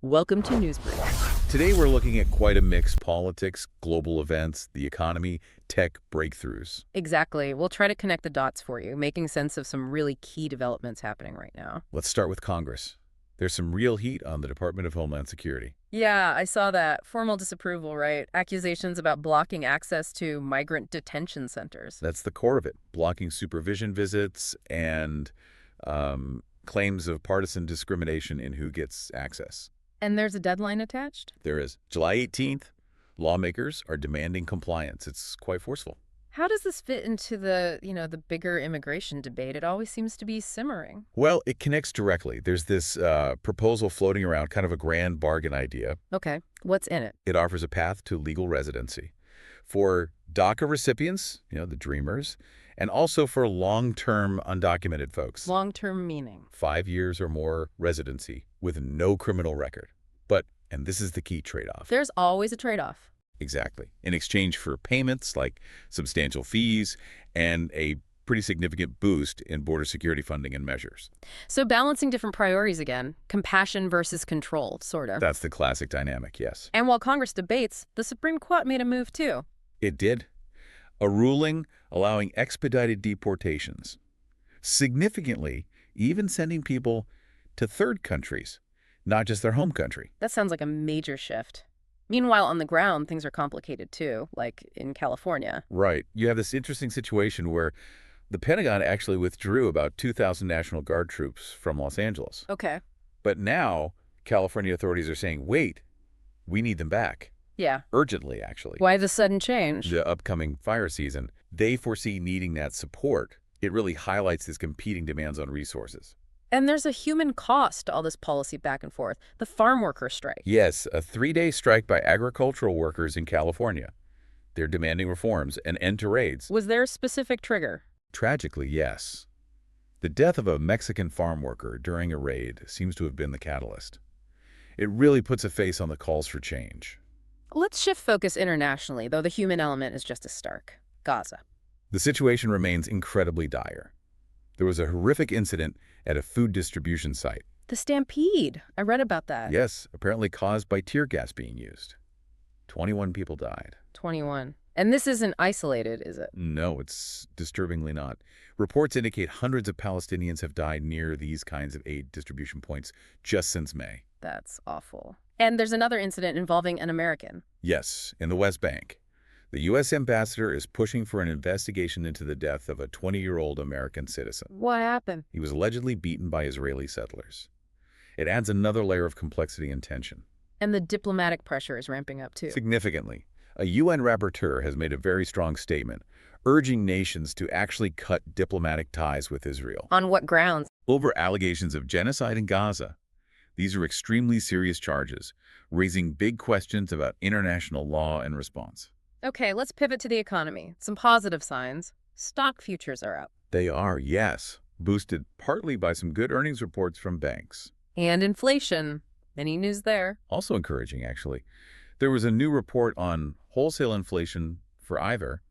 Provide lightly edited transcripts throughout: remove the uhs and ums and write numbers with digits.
Welcome to Newsbreak. Today we're looking at quite a mix: politics, global events, the economy, tech breakthroughs. Exactly. We'll try to connect the dots for you, making sense of some really key developments happening right now. Let's start with Congress. There's some real heat on the Department of Homeland Security. Yeah, I saw that. Formal disapproval, right? Accusations about blocking access to migrant detention centers. That's the core of it: blocking supervision visits and claims of partisan discrimination in who gets access. And there's a deadline attached? There is. July 18th, lawmakers are demanding compliance. It's quite forceful. How does this fit into the bigger immigration debate? It always seems to be simmering. Well, it connects directly. There's this proposal floating around, kind of a grand bargain idea. Okay, what's in it? It offers a path to legal residency for DACA recipients, the dreamers, and also for long-term undocumented folks. Long-term meaning. 5 years or more residency with no criminal record. But, and this is the key trade-off. There's always a trade-off. Exactly. In exchange for payments like substantial fees and a pretty significant boost in border security funding and measures. So balancing different priorities again, compassion versus control, sort of. That's the classic dynamic, yes. And while Congress debates, the Supreme Court made a move too. It did. A ruling allowing expedited deportations. Significantly, even sending people to third countries, not just their home country. That sounds like a major shift. Meanwhile, on the ground, things are complicated too, like in California. Right. You have this interesting situation where the Pentagon actually withdrew about 2,000 National Guard troops from Los Angeles. Okay. But now, California authorities are saying, wait, we need them back. Yeah. Urgently, actually. Why the sudden change? The upcoming fire season, they foresee needing that support. It really highlights these competing demands on resources. And there's a human cost to all this policy back and forth. The farm worker strike. Yes, a 3-day strike by agricultural workers in California. They're demanding reforms and end to raids. Was there a specific trigger? Tragically, yes. The death of a Mexican farm worker during a raid seems to have been the catalyst. It really puts a face on the calls for change. Let's shift focus internationally, though the human element is just as stark. Gaza. The situation remains incredibly dire. There was a horrific incident at a food distribution site. The stampede. I read about that. Yes, apparently caused by tear gas being used. 21 people died. 21. And this isn't isolated, is it? No, it's disturbingly not. Reports indicate hundreds of Palestinians have died near these kinds of aid distribution points just since May. That's awful. And there's another incident involving an American. Yes, in the West Bank. The U.S. ambassador is pushing for an investigation into the death of a 20-year-old American citizen. What happened? He was allegedly beaten by Israeli settlers. It adds another layer of complexity and tension. And the diplomatic pressure is ramping up too. Significantly, a UN rapporteur has made a very strong statement, urging nations to actually cut diplomatic ties with Israel. On what grounds? Over allegations of genocide in Gaza. These are extremely serious charges, raising big questions about international law and response. Okay, let's pivot to the economy. Some positive signs. Stock futures are up. They are, yes, boosted partly by some good earnings reports from banks. And inflation. Any news there? Also encouraging, actually. There was a new report on wholesale inflation for either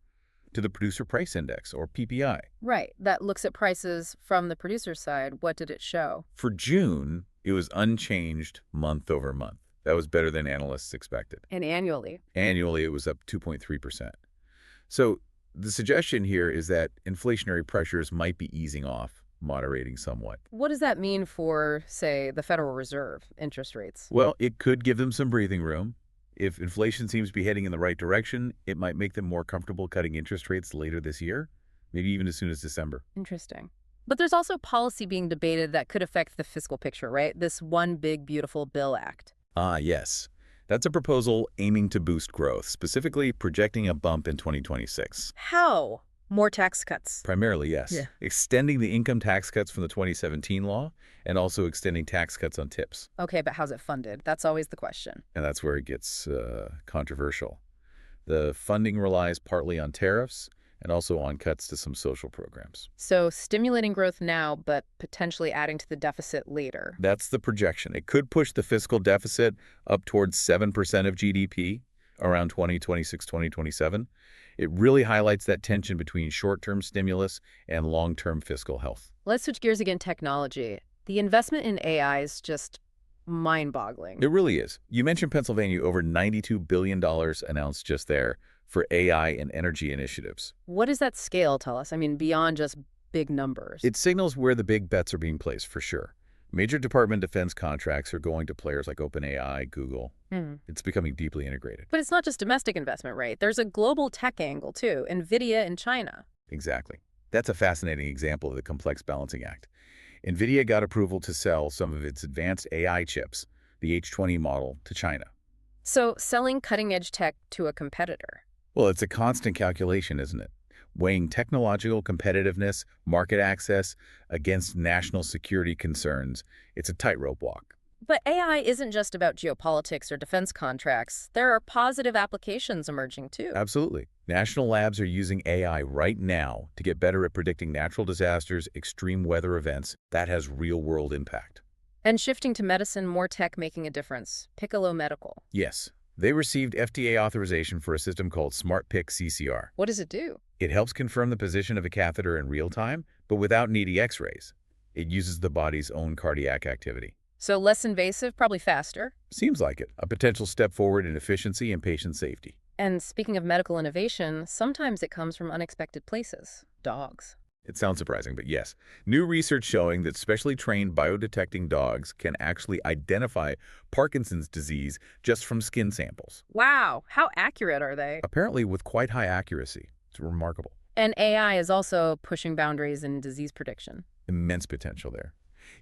to the Producer Price Index, or PPI. Right, that looks at prices from the producer's side. What did it show? For June, it was unchanged month over month. That was better than analysts expected. And annually? Annually, it was up 2.3%. So the suggestion here is that inflationary pressures might be easing off, moderating somewhat. What does that mean for, say, the Federal Reserve interest rates? Well, it could give them some breathing room. If inflation seems to be heading in the right direction, it might make them more comfortable cutting interest rates later this year, maybe even as soon as December. Interesting. But there's also policy being debated that could affect the fiscal picture, right? This One Big Beautiful Bill Act. Ah, yes. That's a proposal aiming to boost growth, specifically projecting a bump in 2026. How? More tax cuts. Primarily, yes. Yeah. Extending the income tax cuts from the 2017 law and also extending tax cuts on tips. Okay, but how's it funded? That's always the question. And that's where it gets controversial. The funding relies partly on tariffs and also on cuts to some social programs. So stimulating growth now, but potentially adding to the deficit later. That's the projection. It could push the fiscal deficit up towards 7% of GDP around 2026, 2027. It really highlights that tension between short-term stimulus and long-term fiscal health. Let's switch gears again, technology. The investment in AI is just mind-boggling. It really is. You mentioned Pennsylvania, over $92 billion announced just there for AI and energy initiatives. What does that scale tell us? I mean, beyond just big numbers. It signals where the big bets are being placed, for sure. Major Department of Defense contracts are going to players like OpenAI, Google. It's becoming deeply integrated. But it's not just domestic investment, right? There's a global tech angle, too. Nvidia and China. Exactly. That's a fascinating example of the complex balancing act. Nvidia got approval to sell some of its advanced AI chips, the H20 model, to China. So selling cutting-edge tech to a competitor. Well, it's a constant calculation, isn't it? Weighing technological competitiveness, market access against national security concerns. It's a tightrope walk. But AI isn't just about geopolitics or defense contracts. There are positive applications emerging, too. Absolutely. National labs are using AI right now to get better at predicting natural disasters, extreme weather events. That has real-world impact. And shifting to medicine, more tech making a difference. Piccolo Medical. Yes. They received FDA authorization for a system called SmartPick CCR. What does it do? It helps confirm the position of a catheter in real time, but without needing x-rays. It uses the body's own cardiac activity. So less invasive, probably faster. Seems like it. A potential step forward in efficiency and patient safety. And speaking of medical innovation, sometimes it comes from unexpected places. Dogs. It sounds surprising, but yes. New research showing that specially trained biodetecting dogs can actually identify Parkinson's disease just from skin samples. Wow, how accurate are they? Apparently with quite high accuracy. It's remarkable. And AI is also pushing boundaries in disease prediction. Immense potential there.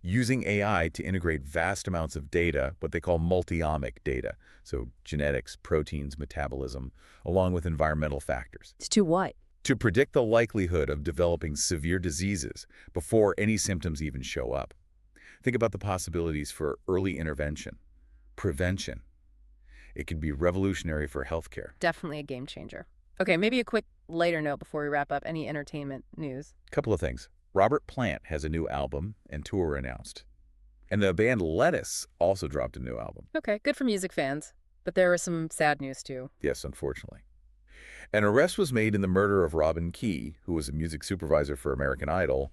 Using AI to integrate vast amounts of data, what they call multi-omic data, so genetics, proteins, metabolism, along with environmental factors. To what? To predict the likelihood of developing severe diseases before any symptoms even show up. Think about the possibilities for early intervention, prevention. It can be revolutionary for healthcare. Definitely a game changer. Okay, maybe a quick lighter note before we wrap up. Any entertainment news? Couple of things. Robert Plant has a new album and tour announced. And the band Lettuce also dropped a new album. Okay, good for music fans. But there was some sad news, too. Yes, unfortunately. An arrest was made in the murder of Robin Key, who was a music supervisor for American Idol,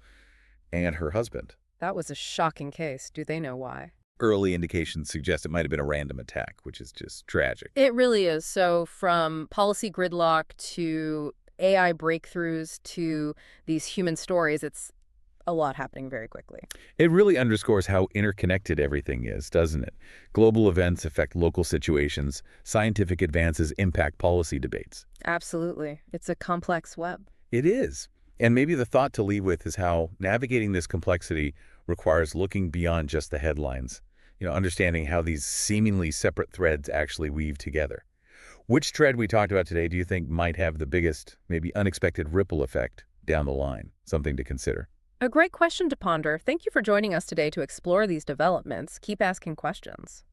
and her husband. That was a shocking case. Do they know why? Early indications suggest it might have been a random attack, which is just tragic. It really is. So from policy gridlock to AI breakthroughs to these human stories, it's a lot happening very quickly. It really underscores how interconnected everything is, doesn't it? Global events affect local situations. Scientific advances impact policy debates. Absolutely. It's a complex web. It is. And maybe the thought to leave with is how navigating this complexity requires looking beyond just the headlines. Understanding how these seemingly separate threads actually weave together. Which thread we talked about today do you think might have the biggest, maybe unexpected ripple effect down the line? Something to consider. A great question to ponder. Thank you for joining us today to explore these developments. Keep asking questions.